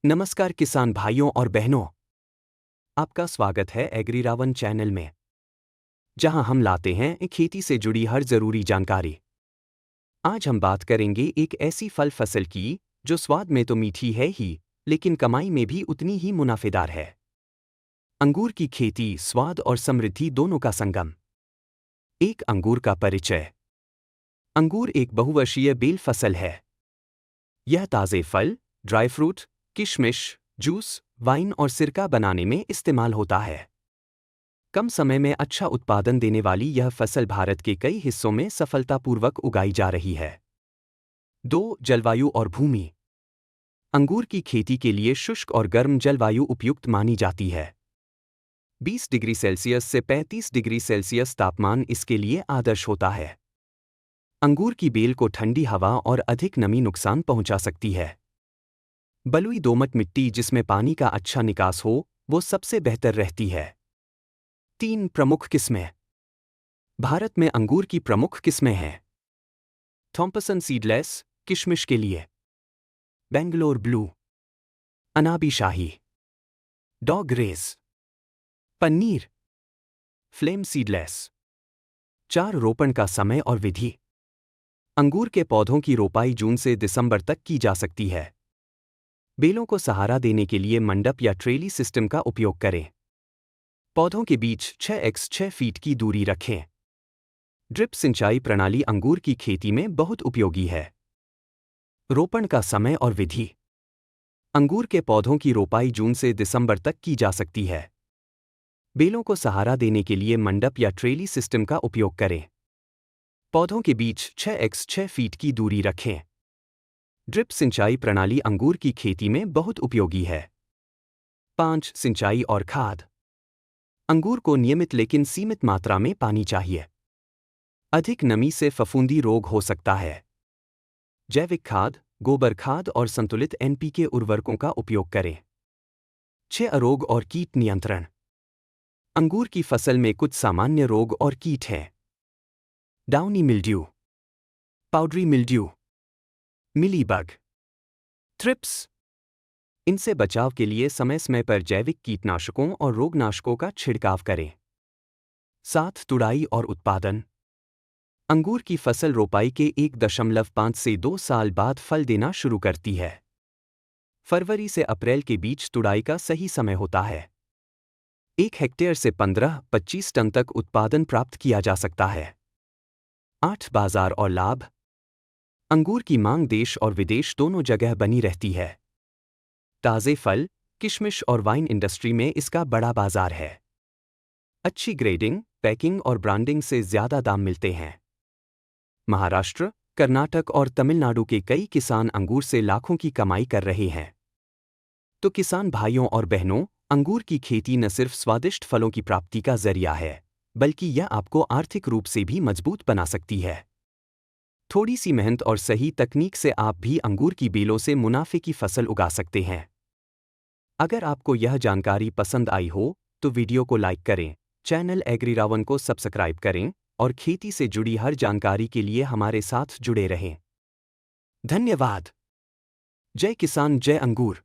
नमस्कार किसान भाइयों और बहनों, आपका स्वागत है एग्रीरावन चैनल में, जहां हम लाते हैं खेती से जुड़ी हर जरूरी जानकारी। आज हम बात करेंगे एक ऐसी फल फसल की जो स्वाद में तो मीठी है ही, लेकिन कमाई में भी उतनी ही मुनाफेदार है। अंगूर की खेती स्वाद और समृद्धि दोनों का संगम। एक अंगूर का परिचय। अंगूर एक बहुवर्षीय बेल फसल है। यह ताजे फल, ड्राई फ्रूट, किशमिश, जूस, वाइन और सिरका बनाने में इस्तेमाल होता है। कम समय में अच्छा उत्पादन देने वाली यह फसल भारत के कई हिस्सों में सफलतापूर्वक उगाई जा रही है। 2. जलवायु और भूमि। अंगूर की खेती के लिए शुष्क और गर्म जलवायु उपयुक्त मानी जाती है। 20 डिग्री सेल्सियस से 35 डिग्री सेल्सियस तापमान इसके लिए आदर्श होता है। अंगूर की बेल को ठंडी हवा और अधिक नमी नुकसान पहुंचा सकती है। बलुई दोमट मिट्टी जिसमें पानी का अच्छा निकास हो, वो सबसे बेहतर रहती है। 3 प्रमुख किस्में। भारत में अंगूर की प्रमुख किस्में हैं। थॉम्पसन सीडलेस, किशमिश के लिए। Bangalore blue, Anab-e-Shahi, Dogridge, Panneer, flame seedless. 4 रोपण का समय और विधि। अंगूर के पौधों की रोपाई जून से दिसंबर तक की जा सकती है। बेलों को सहारा देने के लिए मंडप या ट्रेली सिस्टम का उपयोग करें। पौधों के बीच 6x6 फीट की दूरी रखें। ड्रिप सिंचाई प्रणाली अंगूर की खेती में बहुत उपयोगी है। रोपण का समय और विधि। अंगूर के पौधों की रोपाई जून से दिसंबर तक की जा सकती है। बेलों को सहारा देने के लिए मंडप या ट्रेली सिस्टम का उपयोग करें। पौधों के बीच 6x6 फीट की दूरी रखें। ड्रिप सिंचाई प्रणाली अंगूर की खेती में बहुत उपयोगी है। 5. सिंचाई और खाद। अंगूर को नियमित लेकिन सीमित मात्रा में पानी चाहिए। अधिक नमी से फफूंदी रोग हो सकता है। जैविक खाद, गोबर खाद और संतुलित NPK उर्वरकों का उपयोग करें। 6. रोग और कीट नियंत्रण। अंगूर की फसल में कुछ सामान्य रोग और कीट हैं। Downy mildew, powdery mildew, mealybug, thrips. इनसे बचाव के लिए समय समय पर जैविक कीटनाशकों और रोगनाशकों का छिड़काव करें। 7. तुड़ाई और उत्पादन। अंगूर की फसल रोपाई के 1.5 से 2 साल बाद फल देना शुरू करती है। फरवरी से अप्रैल के बीच तुड़ाई का सही समय होता है। 1 हेक्टेयर से 15-25 टन तक उत्पादन प्राप्त किया जा सकता है। 8. बाजार और लाभ। अंगूर की मांग देश और विदेश दोनों जगह बनी रहती है। ताजे फल, किशमिश और वाइन इंडस्ट्री में इसका बड़ा बाजार है। अच्छी ग्रेडिंग, पैकिंग और ब्रांडिंग से ज्यादा दाम मिलते हैं। महाराष्ट्र, कर्नाटक और तमिलनाडु के कई किसान अंगूर से लाखों की कमाई कर रहे हैं। तो किसान भाइयों और बहनों, अंगूर की खेती न सिर्फ स्वादिष्ट फलों की प्राप्ति का जरिया है, बल्कि यह आपको आर्थिक रूप से भी मजबूत बना सकती है। थोड़ी सी मेहनत और सही तकनीक से आप भी अंगूर की बेलों से मुनाफे की फसल उगा सकते हैं। अगर आपको यह जानकारी पसंद आई हो, तो वीडियो को लाइक करें, चैनल एग्रीरावन को सब्सक्राइब करें और खेती से जुड़ी हर जानकारी के लिए हमारे साथ जुड़े रहें। धन्यवाद। जय किसान, जय अंगूर।